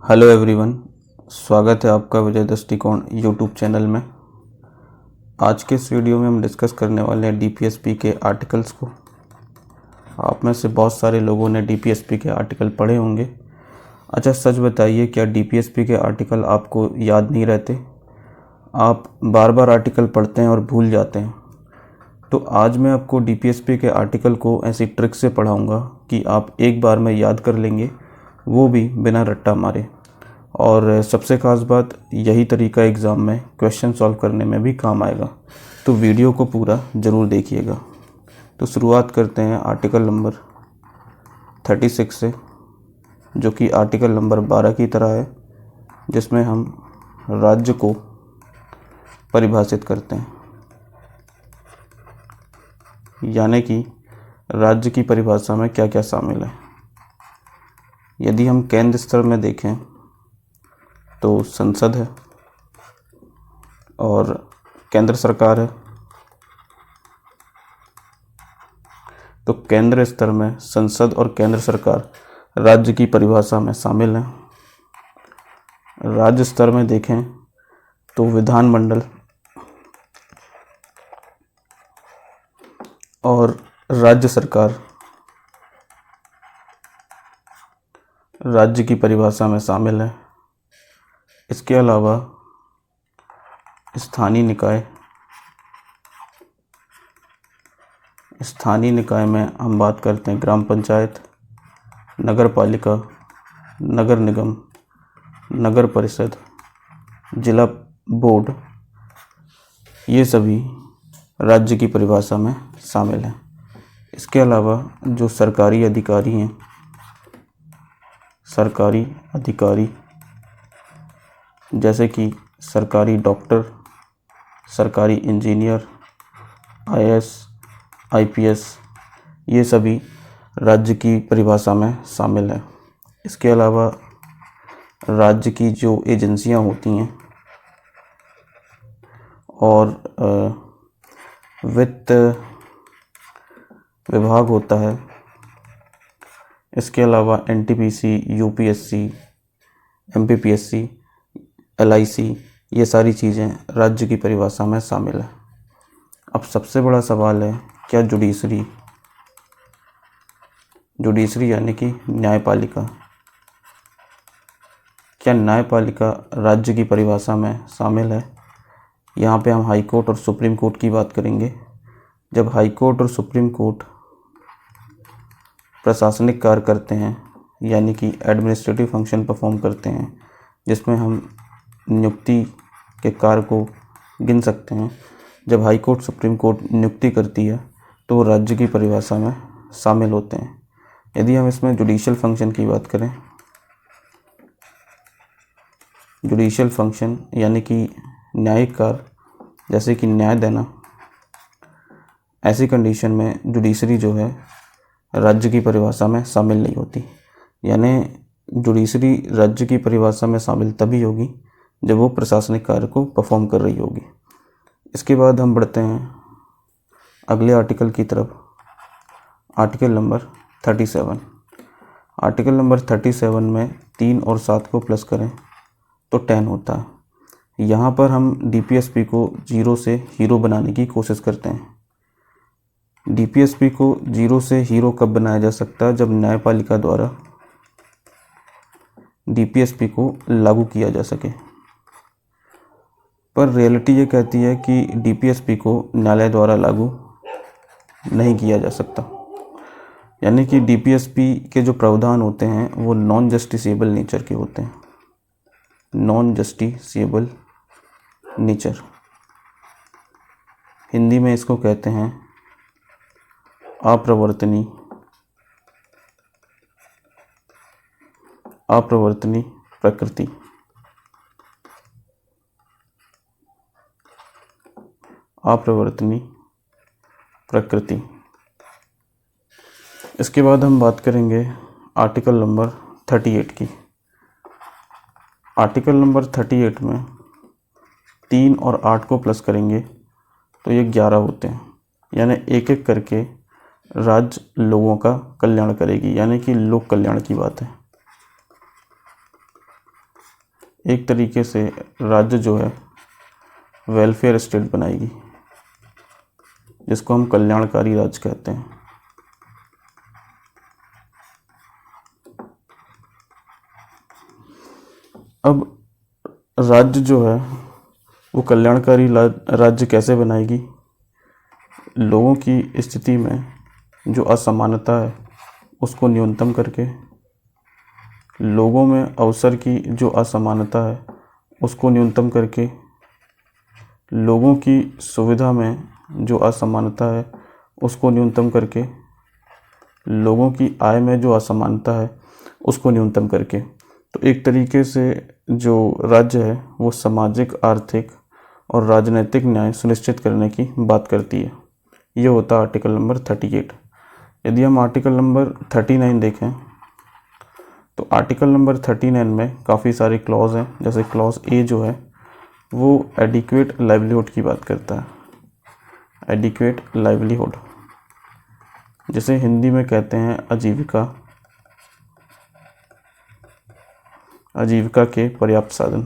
Hello everyone, स्वागत है आपका विजय दृष्टिकोण यूट्यूब चैनल में। आज के इस वीडियो में हम डिस्कस करने वाले हैं डीपीएसपी के आर्टिकल्स को। आप में से बहुत सारे लोगों ने डीपीएसपी के आर्टिकल पढ़े होंगे। अच्छा, सच बताइए, क्या डीपीएसपी के आर्टिकल आपको याद नहीं रहते? आप बार बार आर्टिकल पढ़ते हैं और भूल जाते हैं। तो आज मैं आपको डीपीएसपी के आर्टिकल को ऐसी ट्रिक से पढ़ाऊँगा कि आप एक बार में याद कर लेंगे, वो भी बिना रट्टा मारे। और सबसे ख़ास बात, यही तरीका एग्ज़ाम में क्वेश्चन सॉल्व करने में भी काम आएगा। तो वीडियो को पूरा ज़रूर देखिएगा। तो शुरुआत करते हैं आर्टिकल नंबर 36 से, जो कि आर्टिकल नंबर 12 की तरह है, जिसमें हम राज्य को परिभाषित करते हैं। यानी कि राज्य की परिभाषा में क्या क्या शामिल है। यदि हम केंद्र स्तर में देखें तो संसद है और केंद्र सरकार है। तो केंद्र स्तर में संसद और केंद्र सरकार राज्य की परिभाषा में शामिल हैं। राज्य स्तर में देखें तो विधानमंडल और राज्य सरकार राज्य की परिभाषा में शामिल है। इसके अलावा स्थानीय निकाय में हम बात करते हैं ग्राम पंचायत, नगर पालिका, नगर निगम, नगर परिषद, जिला बोर्ड, ये सभी राज्य की परिभाषा में शामिल हैं। इसके अलावा जो सरकारी अधिकारी जैसे कि सरकारी डॉक्टर, सरकारी इंजीनियर, आईएएस, आईपीएस, ये सभी राज्य की परिभाषा में शामिल है। इसके अलावा राज्य की जो एजेंसियां होती हैं और वित्त विभाग होता है, इसके अलावा एनटीपीसी, यूपीएससी, एमपीपीएससी, एलआईसी, ये सारी चीज़ें राज्य की परिभाषा में शामिल है। अब सबसे बड़ा सवाल है, क्या जुडिशरी यानी कि न्यायपालिका, क्या न्यायपालिका राज्य की परिभाषा में शामिल है? यहाँ पे हम हाई कोर्ट और सुप्रीम कोर्ट की बात करेंगे। जब हाई कोर्ट और सुप्रीम कोर्ट प्रशासनिक कार्य करते हैं, यानी कि एडमिनिस्ट्रेटिव फंक्शन परफॉर्म करते हैं, जिसमें हम नियुक्ति के कार्य को गिन सकते हैं। जब हाई कोर्ट सुप्रीम कोर्ट नियुक्ति करती है तो वो राज्य की परिभाषा में शामिल होते हैं। यदि हम इसमें जुडिशियल फंक्शन की बात करें, जुडिशियल फंक्शन यानी कि न्यायिक कार्य, जैसे कि न्याय देना, ऐसी कंडीशन में जुडिशरी जो है राज्य की परिभाषा में शामिल नहीं होती। यानी जुडिशरी राज्य की परिभाषा में शामिल तभी होगी जब वो प्रशासनिक कार्य को परफॉर्म कर रही होगी। इसके बाद हम बढ़ते हैं अगले आर्टिकल की तरफ, आर्टिकल नंबर 37। आर्टिकल नंबर 37 में 3 और 7 को प्लस करें तो 10 होता है। यहाँ पर हम डीपीएसपी को 0 से हीरो बनाने की कोशिश करते हैं। डीपीएसपी को 0 से हीरो कब बनाया जा सकता है? जब न्यायपालिका द्वारा डीपीएसपी को लागू किया जा सके। पर रियलिटी ये कहती है कि डीपीएसपी को न्यायालय द्वारा लागू नहीं किया जा सकता। यानी कि डीपीएसपी के जो प्रावधान होते हैं वो नॉन जस्टिसेबल नेचर के होते हैं। नॉन जस्टिसेबल नेचर, हिंदी में इसको कहते हैं अप्रवर्तनीय प्रकृति। अप्रवर्तनीय प्रकृति। इसके बाद हम बात करेंगे आर्टिकल नंबर 38 की। आर्टिकल नंबर 38 में 3 और 8 को प्लस करेंगे तो ये 11 होते हैं। यानी एक एक करके राज्य लोगों का कल्याण करेगी, यानी कि लोक कल्याण की बात है। एक तरीके से राज्य जो है वेलफेयर स्टेट बनाएगी, जिसको हम कल्याणकारी राज्य कहते हैं। अब राज्य जो है वो कल्याणकारी राज्य कैसे बनाएगी? लोगों की स्थिति में जो असमानता है उसको न्यूनतम करके, लोगों में अवसर की जो असमानता है उसको न्यूनतम करके, लोगों की सुविधा में जो असमानता है उसको न्यूनतम करके, लोगों की आय में जो असमानता है उसको न्यूनतम करके। तो एक तरीके से जो राज्य है वो सामाजिक, आर्थिक और राजनीतिक न्याय सुनिश्चित करने की बात करती है। ये होता है आर्टिकल नंबर 38। यदि हम आर्टिकल नंबर 39 देखें तो आर्टिकल नंबर 39 में काफ़ी सारे क्लॉज हैं। जैसे क्लॉज ए जो है वो एडिक्वेट लाइवलीहुड की बात करता है। एडिक्वेट लाइवलीहुड, जिसे हिंदी में कहते हैं आजीविका, आजीविका के पर्याप्त साधन,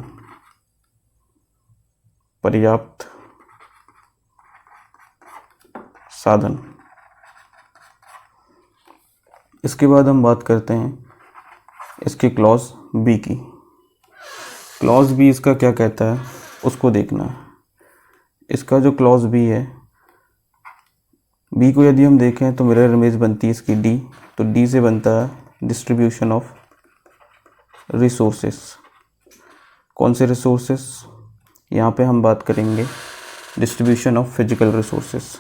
पर्याप्त साधन। इसके बाद हम बात करते हैं इसके क्लॉज बी की। क्लॉज बी इसका क्या कहता है उसको देखना है। इसका जो क्लॉज बी है, बी को यदि हम देखें तो मिरर इमेज बनती है इसकी डी। तो डी से बनता है डिस्ट्रीब्यूशन ऑफ रिसोर्सेस। कौन से रिसोर्सेस? यहाँ पे हम बात करेंगे डिस्ट्रीब्यूशन ऑफ फिजिकल रिसोर्सेस।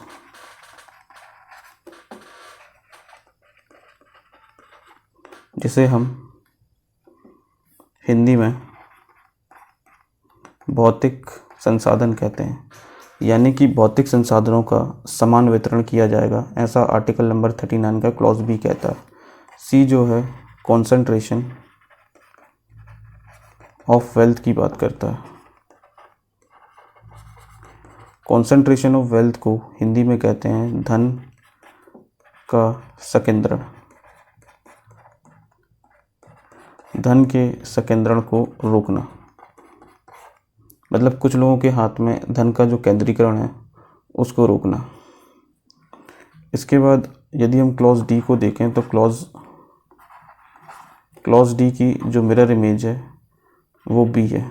जिसे हम हिंदी में भौतिक संसाधन कहते हैं, यानी कि भौतिक संसाधनों का समान वितरण किया जाएगा, ऐसा आर्टिकल नंबर 39 का क्लॉज बी कहता है। सी जो है कॉन्सेंट्रेशन ऑफ वेल्थ की बात करता है। कॉन्सेंट्रेशन ऑफ वेल्थ को हिंदी में कहते हैं धन का संकेंद्रण। धन के संकेंद्रण को रोकना, मतलब कुछ लोगों के हाथ में धन का जो केंद्रीकरण है उसको रोकना। इसके बाद यदि हम क्लॉज डी को देखें तो क्लॉज डी की जो मिरर इमेज है वो बी है।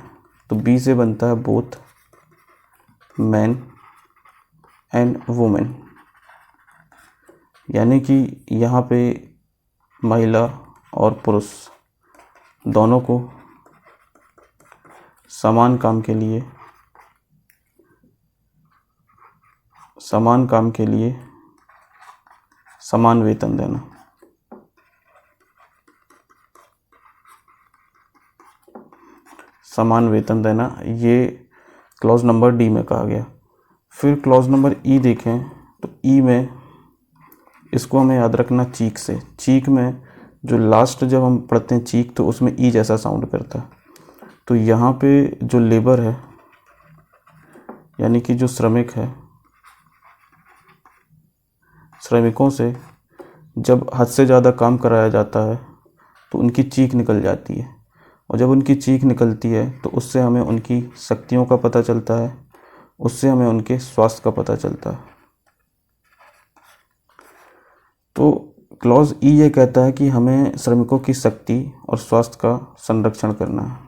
तो बी से बनता है बोथ मैन एंड वुमेन, यानी कि यहाँ पे महिला और पुरुष दोनों को समान काम के लिए समान वेतन देना। समान वेतन देना, ये क्लॉज नंबर डी में कहा गया। फिर क्लॉज नंबर ई देखें तो ई में इसको हमें याद रखना चीक से। चीक में जो लास्ट जब हम पढ़ते हैं चीक तो उसमें ई जैसा साउंड करता है। तो यहाँ पे जो लेबर है, यानी कि जो श्रमिक है, श्रमिकों से जब हद से ज़्यादा काम कराया जाता है तो उनकी चीख निकल जाती है, और जब उनकी चीख निकलती है तो उससे हमें उनकी शक्तियों का पता चलता है, उससे हमें उनके स्वास्थ्य का पता चलता है। तो क्लॉज ई ये कहता है कि हमें श्रमिकों की शक्ति और स्वास्थ्य का संरक्षण करना है।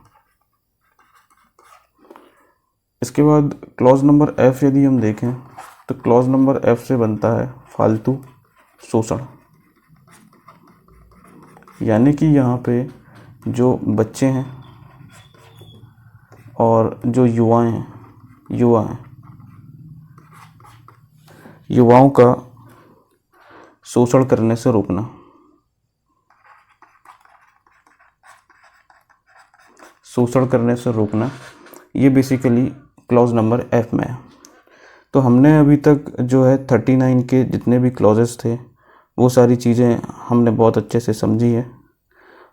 इसके बाद क्लॉज नंबर एफ यदि हम देखें तो क्लॉज नंबर एफ से बनता है फालतू शोषण, यानी कि यहाँ पे जो बच्चे हैं और जो युवा हैं, युवाओं का शोषण करने से रोकना। शोषण करने से रोकना, ये बेसिकली क्लॉज नंबर एफ में है। तो हमने अभी तक जो है 39 के जितने भी क्लॉजेस थे वो सारी चीज़ें हमने बहुत अच्छे से समझी है।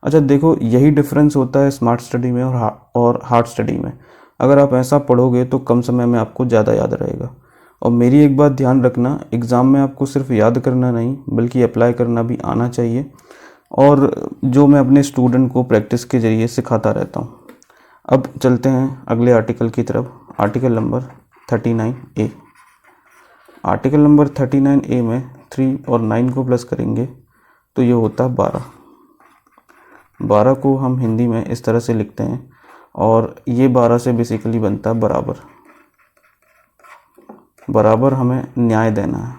अच्छा देखो, यही डिफरेंस होता है स्मार्ट स्टडी में और हार्ड स्टडी में। अगर आप ऐसा पढ़ोगे तो कम समय में आपको ज़्यादा याद रहेगा। और मेरी एक बात ध्यान रखना, एग्ज़ाम में आपको सिर्फ याद करना नहीं बल्कि अप्लाई करना भी आना चाहिए, और जो मैं अपने स्टूडेंट को प्रैक्टिस के ज़रिए सिखाता रहता हूँ। अब चलते हैं अगले आर्टिकल की तरफ, article number 39A। Article number 39A में 3 और 9 को प्लस करेंगे तो ये होता 12। 12 को हम हिंदी में इस तरह से लिखते हैं और ये 12 से बेसिकली बनता है बराबर। बराबर हमें न्याय देना है।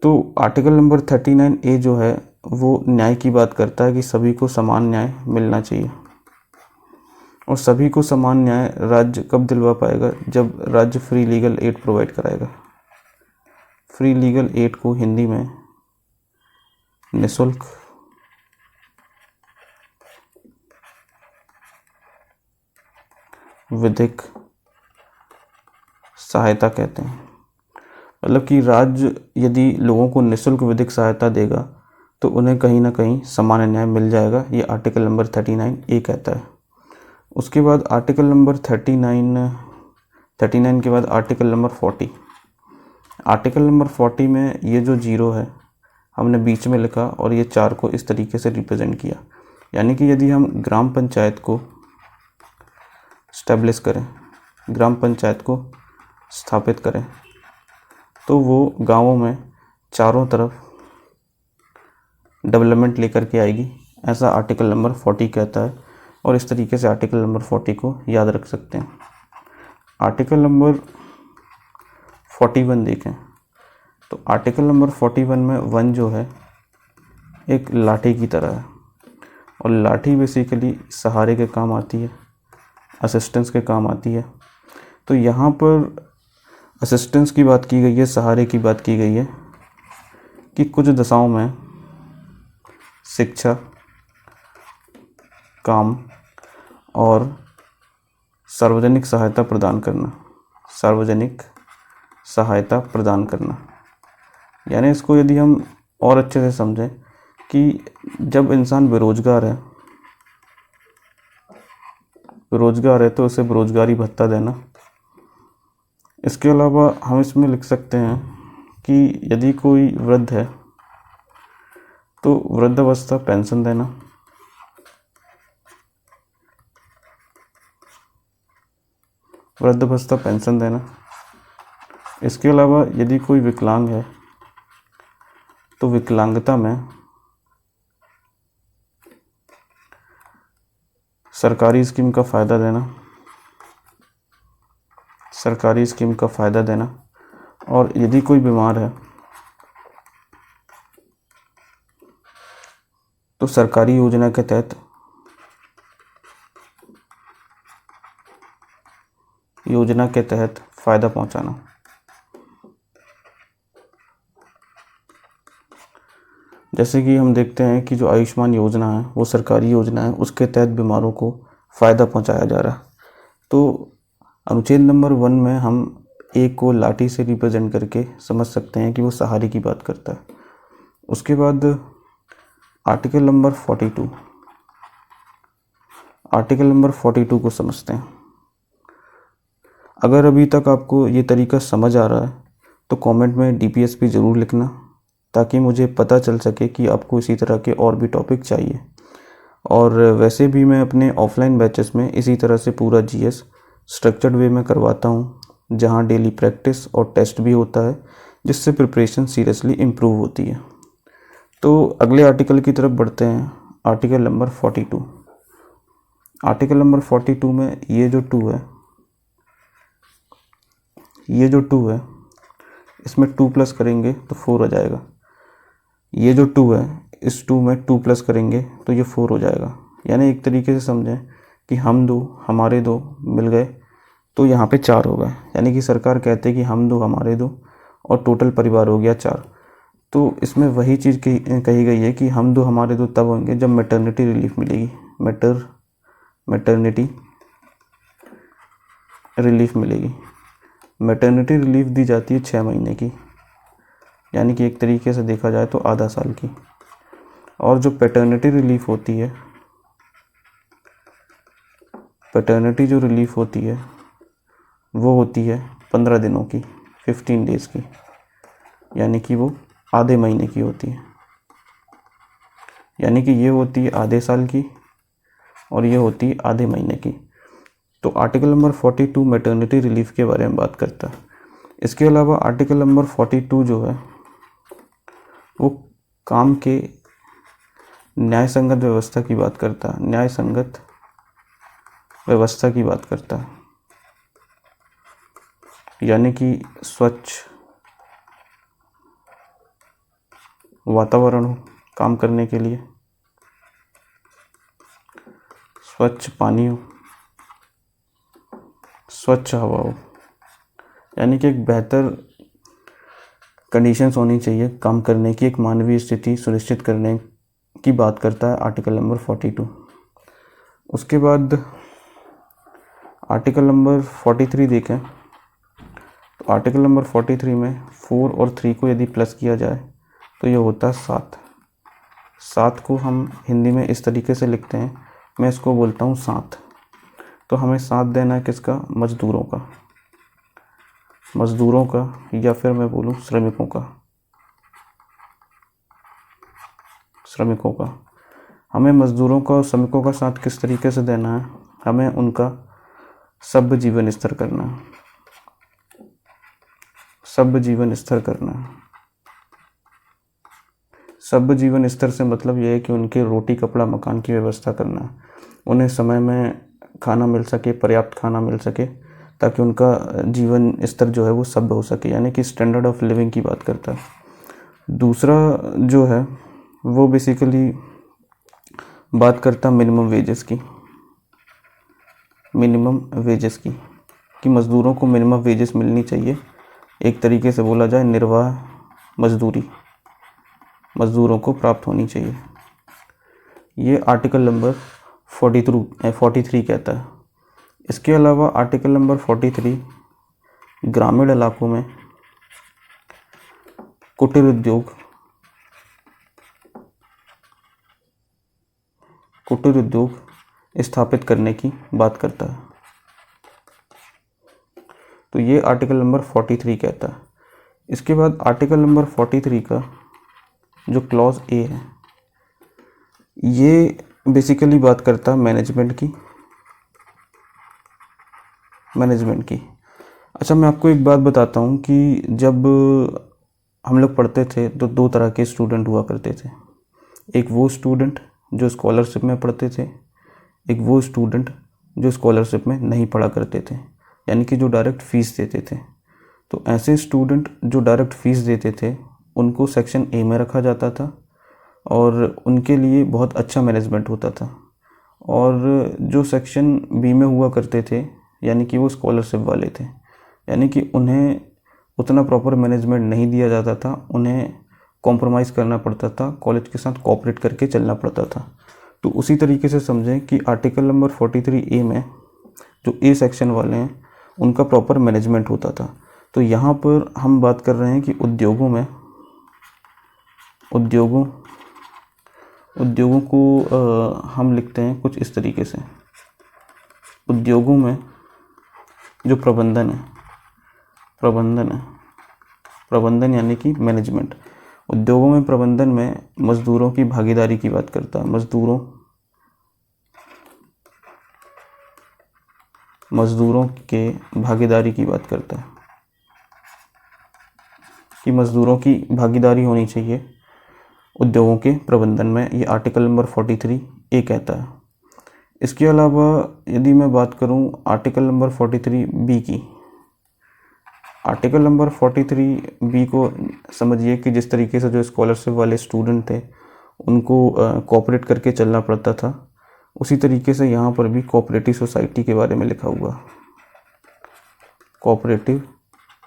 तो आर्टिकल नंबर 39A जो है वो न्याय की बात करता है कि सभी को समान न्याय मिलना चाहिए। और सभी को समान न्याय राज्य कब दिलवा पाएगा? जब राज्य फ्री लीगल एड प्रोवाइड कराएगा। फ्री लीगल एड को हिंदी में निःशुल्क विधिक सहायता कहते हैं। मतलब कि राज्य यदि लोगों को निःशुल्क विधिक सहायता देगा तो उन्हें कहीं ना कहीं समान न्याय मिल जाएगा, ये आर्टिकल नंबर 39A कहता है। उसके बाद आर्टिकल नंबर 39 के बाद आर्टिकल नंबर 40। आर्टिकल नंबर 40 में ये जो 0 है हमने बीच में लिखा और ये 4 को इस तरीके से रिप्रेजेंट किया। यानी कि यदि हम ग्राम पंचायत को स्टैब्लिश करें, ग्राम पंचायत को स्थापित करें, तो वो गांवों में चारों तरफ डेवलपमेंट लेकर के आएगी, ऐसा आर्टिकल नंबर 40 कहता है। और इस तरीके से आर्टिकल नंबर 40 को याद रख सकते हैं। आर्टिकल नंबर 41 देखें तो आर्टिकल नंबर 41 में 1 जो है एक लाठी की तरह है और लाठी बेसिकली सहारे के काम आती है, असिस्टेंस के काम आती है। तो यहाँ पर असिस्टेंस की बात की गई है, सहारे की बात की गई है कि कुछ दशाओं में शिक्षा, काम और सार्वजनिक सहायता प्रदान करना, सार्वजनिक सहायता प्रदान करना। यानी इसको यदि हम और अच्छे से समझें कि जब इंसान बेरोजगार है तो उसे बेरोजगारी भत्ता देना। इसके अलावा हम इसमें लिख सकते हैं कि यदि कोई वृद्ध है तो वृद्धावस्था पेंशन देना। वृद्धावस्था पेंशन देना। इसके अलावा यदि कोई विकलांग है तो विकलांगता में सरकारी स्कीम का फ़ायदा देना, सरकारी स्कीम का फ़ायदा देना। और यदि कोई बीमार है तो सरकारी योजना के तहत फ़ायदा पहुंचाना। जैसे कि हम देखते हैं कि जो आयुष्मान योजना है वो सरकारी योजना है, उसके तहत बीमारों को फ़ायदा पहुंचाया जा रहा है। तो अनुच्छेद नंबर 1 में हम एक को लाठी से रिप्रेजेंट करके समझ सकते हैं कि वो सहारे की बात करता है। उसके बाद आर्टिकल नंबर 42, आर्टिकल नंबर 42 को समझते हैं। अगर अभी तक आपको ये तरीका समझ आ रहा है तो कमेंट में DPSP ज़रूर लिखना, ताकि मुझे पता चल सके कि आपको इसी तरह के और भी टॉपिक चाहिए। और वैसे भी मैं अपने ऑफलाइन बैचेस में इसी तरह से पूरा GS स्ट्रक्चर्ड वे में करवाता हूँ, जहाँ डेली प्रैक्टिस और टेस्ट भी होता है, जिससे प्रिपरेशन सीरियसली इम्प्रूव होती है। तो अगले आर्टिकल की तरफ बढ़ते हैं, आर्टिकल नंबर 42। आर्टिकल नंबर 42 में ये जो 2 है इसमें 2 प्लस करेंगे तो 4 हो जाएगा। ये जो 2 है इस 2 में 2 प्लस करेंगे तो ये 4 हो जाएगा। यानी एक तरीके से समझें कि हम 2 हमारे 2 मिल गए तो यहाँ पे 4 हो गए। यानी कि सरकार कहते हैं कि हम 2 हमारे 2 और टोटल परिवार हो गया 4। तो इसमें वही चीज़ कही गई है कि हम 2 हमारे 2 तब होंगे जब मैटरनिटी रिलीफ मिलेगी, मैटरनिटी रिलीफ मिलेगी। मैटरनिटी रिलीफ दी जाती है 6 महीने की, यानी कि एक तरीके से देखा जाए तो आधा साल की। और जो पैटर्निटी रिलीफ होती है, पैटर्निटी जो रिलीफ होती है वो होती है 15 दिनों की, 15 डेज़ की, यानी कि वो आधे महीने की होती है। यानी कि ये होती है आधे साल की और ये होती है आधे महीने की। तो आर्टिकल नंबर 42 मैटरनिटी रिलीफ के बारे में बात करता है। इसके अलावा आर्टिकल नंबर 42 जो है वो काम के न्याय संगत व्यवस्था की बात करता है, न्याय संगत व्यवस्था की बात करता है, यानी कि स्वच्छ वातावरण हो काम करने के लिए, स्वच्छ पानी हो, स्वच्छ हवा हो, यानी कि एक बेहतर कंडीशंस होनी चाहिए काम करने की, एक मानवीय स्थिति सुनिश्चित करने की बात करता है आर्टिकल नंबर 42। उसके बाद आर्टिकल नंबर 43 देखें तो आर्टिकल नंबर 43 में 4 और 3 को यदि प्लस किया जाए तो ये होता है 7। 7 को हम हिंदी में इस तरीके से लिखते हैं, मैं इसको बोलता हूँ 7। तो हमें 7 देना है किसका? मजदूरों का, मजदूरों का, या फिर मैं बोलूँ श्रमिकों का, श्रमिकों का। हमें मजदूरों का और श्रमिकों का साथ किस तरीके से देना है? हमें उनका सभ्य जीवन स्तर करना है, सभ्य जीवन स्तर करना है। सभ्य जीवन स्तर से मतलब यह है कि उनके रोटी कपड़ा मकान की व्यवस्था करना है, उन्हें समय में खाना मिल सके, पर्याप्त खाना मिल सके, ताकि उनका जीवन स्तर जो है वो सभ्य हो सके, यानी कि स्टैंडर्ड ऑफ लिविंग की बात करता है। दूसरा जो है वो बेसिकली बात करता है मिनिमम वेजेस की, मिनिमम वेजेस की, कि मज़दूरों को मिनिमम वेजेस मिलनी चाहिए। एक तरीके से बोला जाए निर्वाह मजदूरी मज़दूरों को प्राप्त होनी चाहिए। ये आर्टिकल नंबर 43 कहता है। इसके अलावा आर्टिकल नंबर 43 ग्रामीण इलाकों में कुटीर उद्योग स्थापित करने की बात करता है। तो ये आर्टिकल नंबर 43 कहता है। इसके बाद आर्टिकल नंबर 43 का जो क्लॉज ए है ये बेसिकली बात करता है मैनेजमेंट की। अच्छा, मैं आपको एक बात बताता हूँ कि जब हम लोग पढ़ते थे तो 2 तरह के स्टूडेंट हुआ करते थे। एक वो स्टूडेंट जो स्कॉलरशिप में पढ़ते थे, एक वो स्टूडेंट जो स्कॉलरशिप में नहीं पढ़ा करते थे, यानी कि जो डायरेक्ट फ़ीस देते थे। तो ऐसे स्टूडेंट जो डायरेक्ट फ़ीस देते थे उनको सेक्शन ए में रखा जाता था और उनके लिए बहुत अच्छा मैनेजमेंट होता था। और जो सेक्शन बी में हुआ करते थे, यानी कि वो स्कॉलरशिप वाले थे, यानी कि उन्हें उतना प्रॉपर मैनेजमेंट नहीं दिया जाता था, उन्हें कॉम्प्रोमाइज़ करना पड़ता था, कॉलेज के साथ कोऑपरेट करके चलना पड़ता था। तो उसी तरीके से समझें कि आर्टिकल नंबर 43 ए में जो ए सेक्शन वाले हैं उनका प्रॉपर मैनेजमेंट होता था। तो यहाँ पर हम बात कर रहे हैं कि उद्योगों को हम लिखते हैं कुछ इस तरीके से। उद्योगों में जो प्रबंधन यानी कि मैनेजमेंट। उद्योगों में प्रबंधन में मजदूरों की भागीदारी की बात करता है, मजदूरों के भागीदारी की बात करता है कि मजदूरों की भागीदारी होनी चाहिए उद्योगों के प्रबंधन में। ये आर्टिकल नंबर 43 ए कहता है। इसके अलावा यदि मैं बात करूं आर्टिकल नंबर 43 बी की, आर्टिकल नंबर 43 बी को समझिए कि जिस तरीके से जो स्कॉलरशिप वाले स्टूडेंट थे उनको कोऑपरेट करके चलना पड़ता था, उसी तरीके से यहाँ पर भी कोऑपरेटिव सोसाइटी के बारे में लिखा हुआ। कोऑपरेटिव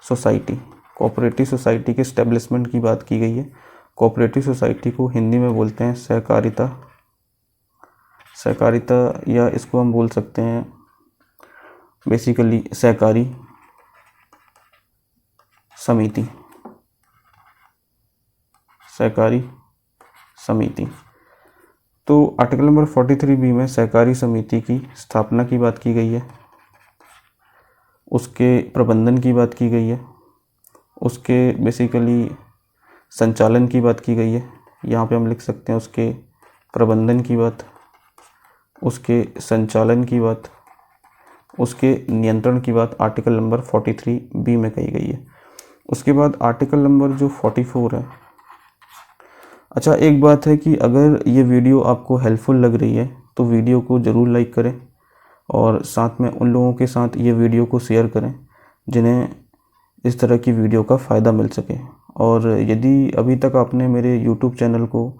सोसाइटी के एस्टेब्लिशमेंट की बात की गई है। कोऑपरेटिव सोसाइटी को हिंदी में बोलते हैं सहकारिता, या इसको हम बोल सकते हैं बेसिकली सहकारी समिति। तो आर्टिकल नंबर 43 बी में सहकारी समिति की स्थापना की बात की गई है, उसके प्रबंधन की बात की गई है, उसके बेसिकली संचालन की बात की गई है। यहाँ पे हम लिख सकते हैं उसके प्रबंधन की बात, उसके संचालन की बात, उसके नियंत्रण की बात आर्टिकल नंबर 43B में कही गई है। उसके बाद आर्टिकल नंबर जो 44 है। अच्छा, एक बात है कि अगर ये वीडियो आपको हेल्पफुल लग रही है तो वीडियो को ज़रूर लाइक करें और साथ में उन लोगों के साथ ये वीडियो को शेयर करें जिन्हें इस तरह की वीडियो का फ़ायदा मिल सके। और यदि अभी तक आपने मेरे यूट्यूब चैनल को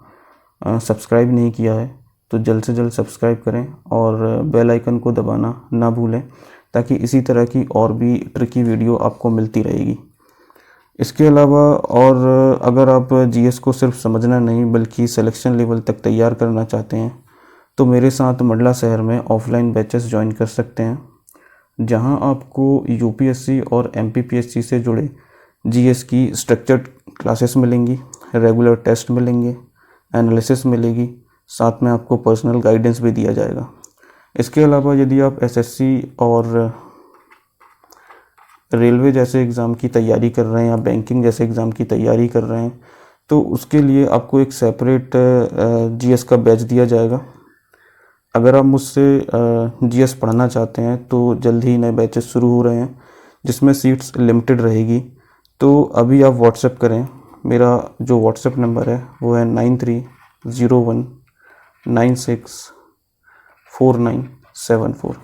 सब्सक्राइब नहीं किया है तो जल्द से जल्द सब्सक्राइब करें और बेल आइकन को दबाना ना भूलें, ताकि इसी तरह की और भी ट्रिकी वीडियो आपको मिलती रहेगी। इसके अलावा और अगर आप जीएस को सिर्फ समझना नहीं बल्कि सिलेक्शन लेवल तक तैयार करना चाहते हैं तो मेरे साथ मंडला शहर में ऑफलाइन बैचेस ज्वाइन कर सकते हैं, जहां आपको यूपीएससी और एमपीपीएससी से जुड़े जीएस की स्ट्रक्चर्ड क्लासेस मिलेंगी, रेगुलर टेस्ट मिलेंगे, एनालिसिस मिलेगी, साथ में आपको पर्सनल गाइडेंस भी दिया जाएगा। इसके अलावा यदि आप एसएससी और रेलवे जैसे एग्ज़ाम की तैयारी कर रहे हैं या बैंकिंग जैसे एग्ज़ाम की तैयारी कर रहे हैं तो उसके लिए आपको एक सेपरेट जीएस का बैच दिया जाएगा। अगर आप मुझसे जीएस पढ़ना चाहते हैं तो जल्द ही नए बैचेस शुरू हो रहे हैं जिसमें सीट्स लिमिटेड रहेगी। तो अभी आप व्हाट्सएप करें। मेरा जो व्हाट्सएप नंबर है वो है 9301964974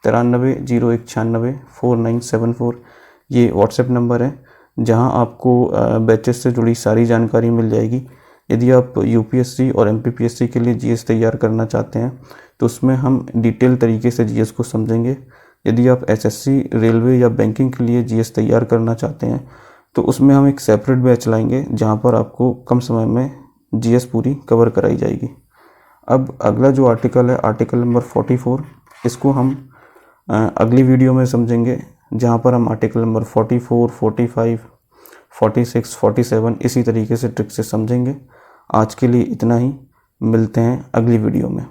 9301964974। ये व्हाट्सएप नंबर है जहां आपको बैचेस से जुड़ी सारी जानकारी मिल जाएगी। यदि आप यूपीएससी और एमपीपीएससी के लिए जीएस तैयार करना चाहते हैं तो उसमें हम डिटेल तरीके से जीएस को समझेंगे। यदि आप एसएससी, रेलवे या बैंकिंग के लिए जीएस तैयार करना चाहते हैं तो उसमें हम एक सेपरेट बैच लाएंगे जहां पर आपको कम समय में जीएस पूरी कवर कराई जाएगी। अब अगला जो आर्टिकल है, आर्टिकल नंबर 44, इसको हम अगली वीडियो में समझेंगे, जहां पर हम आर्टिकल नंबर 44, 45, 46, 47 इसी तरीके से ट्रिक से समझेंगे। आज के लिए इतना ही, मिलते हैं अगली वीडियो में।